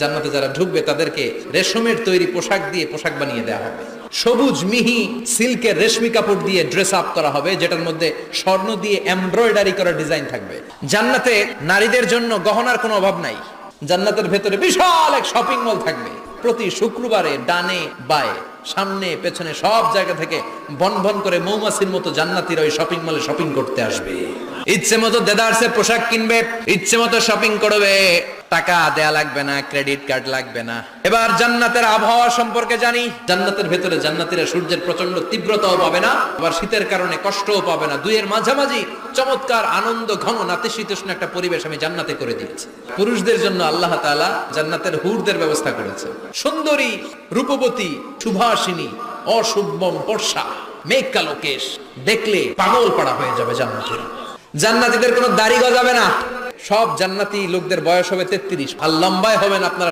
জান্নাতে যারা ঢুকবে তাদেরকে রেশমের তৈরি পোশাক দিয়ে পোশাক বানিয়ে দেওয়া হবে। সবুজ মিহি সিল্কের রেশমি কাপড় দিয়ে ড্রেস আপ করা হবে, যেটার মধ্যে স্বর্ণ দিয়ে এমব্রয়ডারি করা ডিজাইন থাকবে। জান্নাতে নারীদের জন্য গহনার কোনো অভাব নাই। জান্নাতের ভেতরে বিশাল এক শপিং মল থাকবে। প্রতি শুক্রবারে ডানে বায়ে সামনে পেছনে সব জায়গা থেকে বনবন করে মৌমাছির মতো জান্নাতীরা ওই শপিং মলে শপিং করতে আসবে। ইচ্ছে মতো দেদারসের পোশাক কিনবে, ইচ্ছে মতো শপিং করবে, টাকা দেয়া লাগবে না, ক্রেডিট কার্ড লাগবে না। এবার জান্নাতের আবহাওয়া সম্পর্কে জানি। জান্নাতের ভেতরে জান্নাতীরা সূর্যের প্রচন্ড তীব্রতাও পাবে না, আবার শীতের কারণে কষ্টও পাবে না। দুইয়ের মাঝামাঝি চমৎকার আনন্দ ঘন নাতিশীতোষ্ণ একটা পরিবেশ আমি জান্নাতে করে দিয়েছি। পুরুষদের জন্য আল্লাহ তাআলা জান্নাতের হুরদের ব্যবস্থা করেছে। সুন্দরী, রূপবতী, সুভাষিনী, অশুভম বর্ষা, মেঘ কালো কেশ, দেখলে পাগল পাড়া হয়ে যাবে জান্নাতীরা। জান্নাতীদের কোনো দাড়ি গজাবে না। সব জান্নাতি লোকদের বয়স হবে 33, আর লম্বায় হবেন আপনারা